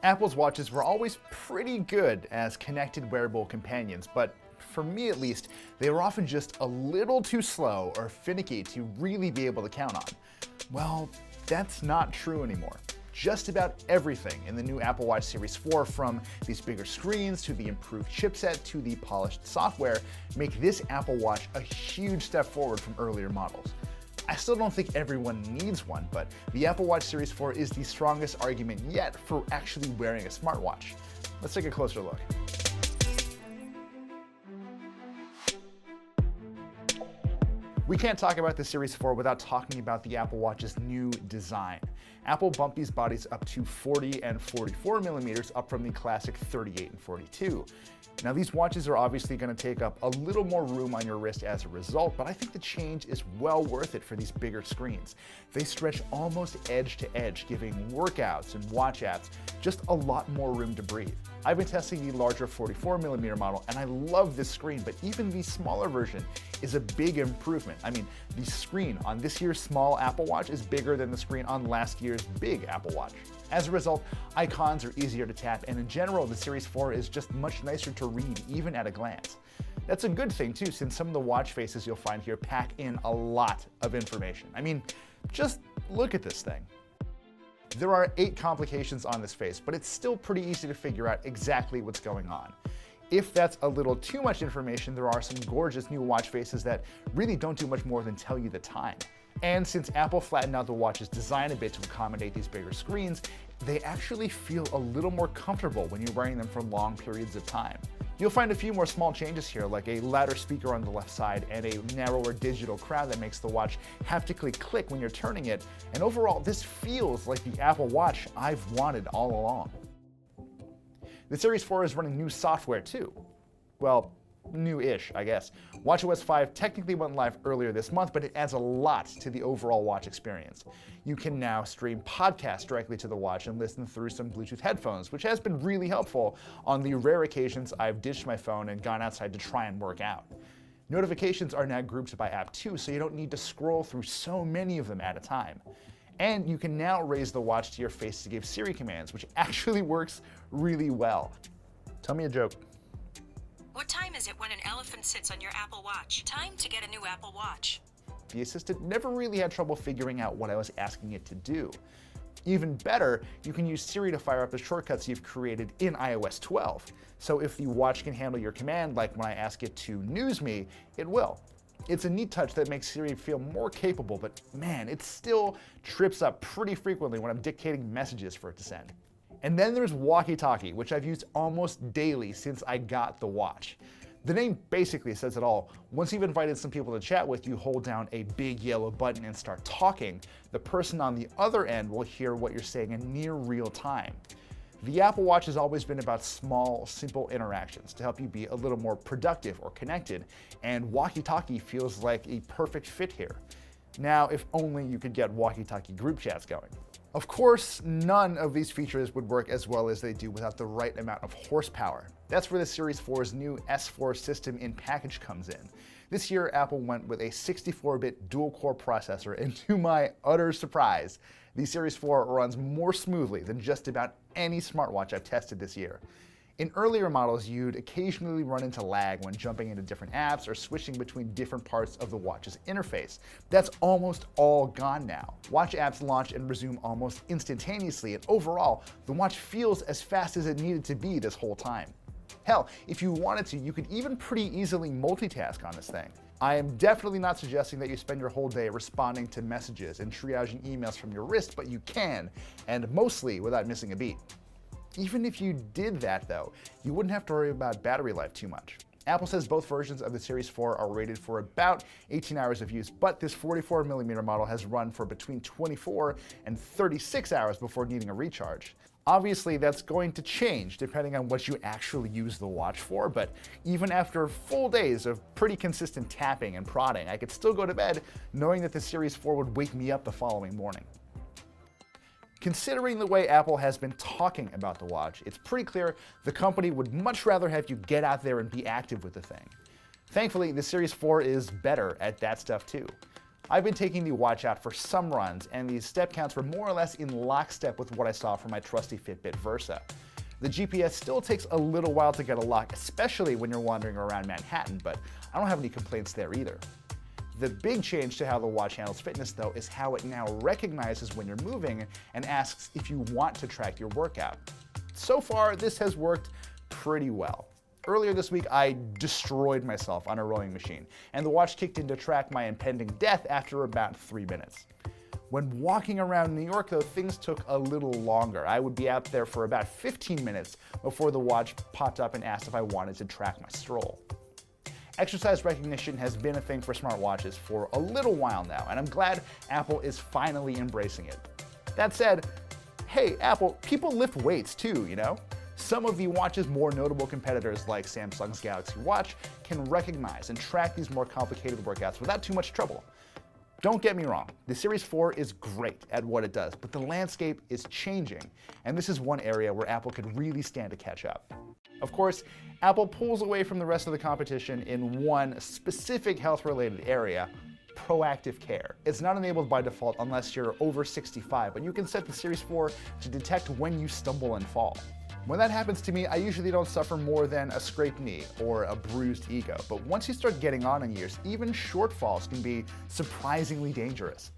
Apple's watches were always pretty good as connected wearable companions, but for me at least, they were often just a little too slow or finicky to really be able to count on. Well, that's not true anymore. Just about everything in the new Apple Watch Series 4, from these bigger screens to the improved chipset to the polished software, make this Apple Watch a huge step forward from earlier models. I still don't think everyone needs one, but the Apple Watch Series 4 is the strongest argument yet for actually wearing a smartwatch. Let's take a closer look. We can't talk about the Series 4 without talking about the Apple Watch's new design. Apple bumped these bodies up to 40 and 44 millimeters, up from the classic 38 and 42. Now, these watches are obviously going to take up a little more room on your wrist as a result, but I think the change is well worth it for these bigger screens. They stretch almost edge to edge, giving workouts and watch apps just a lot more room to breathe. I've been testing the larger 44 millimeter model, and I love this screen, but even the smaller version is a big improvement. I mean, the screen on this year's small Apple Watch is bigger than the screen on last year's big Apple Watch. As a result, icons are easier to tap, and in general, the Series 4 is just much nicer to read, even at a glance. That's a good thing too, since some of the watch faces you'll find here pack in a lot of information. I mean, just look at this thing. There are 8 complications on this face, but it's still pretty easy to figure out exactly what's going on. If that's a little too much information, there are some gorgeous new watch faces that really don't do much more than tell you the time. And since Apple flattened out the watch's design a bit to accommodate these bigger screens, they actually feel a little more comfortable when you're wearing them for long periods of time. You'll find a few more small changes here, like a louder speaker on the left side and a narrower digital crown that makes the watch haptically click when you're turning it. And overall, this feels like the Apple Watch I've wanted all along. The Series 4 is running new software too. Well, new-ish, I guess. watchOS 5 technically went live earlier this month, but it adds a lot to the overall watch experience. You can now stream podcasts directly to the watch and listen through some Bluetooth headphones, which has been really helpful on the rare occasions I've ditched my phone and gone outside to try and work out. Notifications are now grouped by app too, so you don't need to scroll through so many of them at a time. And you can now raise the watch to your face to give Siri commands, which actually works really well. Tell me a joke. What time is it when an elephant sits on your Apple Watch? Time to get a new Apple Watch. The assistant never really had trouble figuring out what I was asking it to do. Even better, you can use Siri to fire up the shortcuts you've created in iOS 12. So if the watch can handle your command, like when I ask it to news me, it will. It's a neat touch that makes Siri feel more capable, but man, it still trips up pretty frequently when I'm dictating messages for it to send. And then there's Walkie Talkie, which I've used almost daily since I got the watch. The name basically says it all. Once you've invited some people to chat with, you hold down a big yellow button and start talking. The person on the other end will hear what you're saying in near real time. The Apple Watch has always been about small, simple interactions to help you be a little more productive or connected, and Walkie Talkie feels like a perfect fit here. Now, if only you could get Walkie Talkie group chats going. Of course, none of these features would work as well as they do without the right amount of horsepower. That's where the Series 4's new S4 system in package comes in. This year, Apple went with a 64-bit dual-core processor, and to my utter surprise, the Series 4 runs more smoothly than just about any smartwatch I've tested this year. In earlier models, you'd occasionally run into lag when jumping into different apps or switching between different parts of the watch's interface. That's almost all gone now. Watch apps launch and resume almost instantaneously, and overall, the watch feels as fast as it needed to be this whole time. Hell, if you wanted to, you could even pretty easily multitask on this thing. I am definitely not suggesting that you spend your whole day responding to messages and triaging emails from your wrist, but you can, and mostly without missing a beat. Even if you did that though, you wouldn't have to worry about battery life too much. Apple says both versions of the Series 4 are rated for about 18 hours of use, but this 44mm model has run for between 24 and 36 hours before needing a recharge. Obviously, that's going to change depending on what you actually use the watch for, but even after full days of pretty consistent tapping and prodding, I could still go to bed knowing that the Series 4 would wake me up the following morning. Considering the way Apple has been talking about the watch, it's pretty clear the company would much rather have you get out there and be active with the thing. Thankfully, the Series 4 is better at that stuff too. I've been taking the watch out for some runs, and these step counts were more or less in lockstep with what I saw from my trusty Fitbit Versa. The GPS still takes a little while to get a lock, especially when you're wandering around Manhattan, but I don't have any complaints there either. The big change to how the watch handles fitness, though, is how it now recognizes when you're moving and asks if you want to track your workout. So far, this has worked pretty well. Earlier this week, I destroyed myself on a rowing machine, and the watch kicked in to track my impending death after about 3 minutes. When walking around New York, though, things took a little longer. I would be out there for about 15 minutes before the watch popped up and asked if I wanted to track my stroll. Exercise recognition has been a thing for smartwatches for a little while now, and I'm glad Apple is finally embracing it. That said, hey, Apple, people lift weights too, you know? Some of the watch's more notable competitors, like Samsung's Galaxy Watch, can recognize and track these more complicated workouts without too much trouble. Don't get me wrong, the Series 4 is great at what it does, but the landscape is changing, and this is one area where Apple could really stand to catch up. Of course, Apple pulls away from the rest of the competition in one specific health-related area: proactive care. It's not enabled by default unless you're over 65, but you can set the Series 4 to detect when you stumble and fall. When that happens to me, I usually don't suffer more than a scraped knee or a bruised ego, but once you start getting on in years, even short falls can be surprisingly dangerous.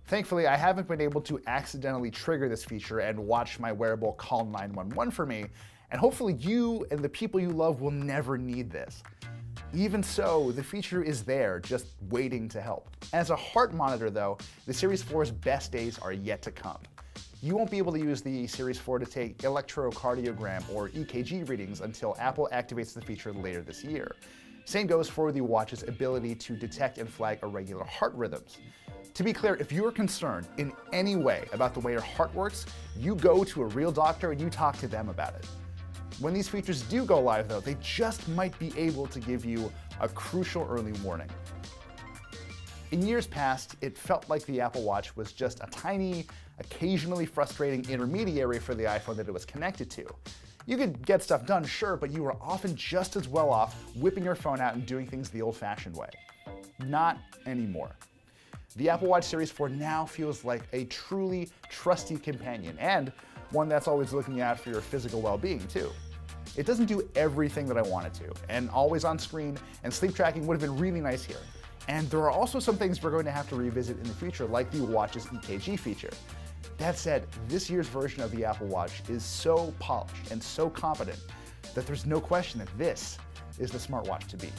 Thankfully, I haven't been able to accidentally trigger this feature and watch my wearable call 911 for me, and hopefully you and the people you love will never need this. Even so, the feature is there, just waiting to help. As a heart monitor, though, the Series 4's best days are yet to come. You won't be able to use the Series 4 to take electrocardiogram or EKG readings until Apple activates the feature later this year. Same goes for the watch's ability to detect and flag irregular heart rhythms. To be clear, if you're concerned in any way about the way your heart works, you go to a real doctor and you talk to them about it. When these features do go live, though, they just might be able to give you a crucial early warning. In years past, it felt like the Apple Watch was just a tiny, occasionally frustrating intermediary for the iPhone that it was connected to. You could get stuff done, sure, but you were often just as well off whipping your phone out and doing things the old-fashioned way. Not anymore. The Apple Watch Series 4 now feels like a truly trusty companion, and one that's always looking out for your physical well-being, too. It doesn't do everything that I want it to, and always on screen and sleep tracking would have been really nice here. And there are also some things we're going to have to revisit in the future, like the watch's EKG feature. That said, this year's version of the Apple Watch is so polished and so competent that there's no question that this is the smartwatch to beat.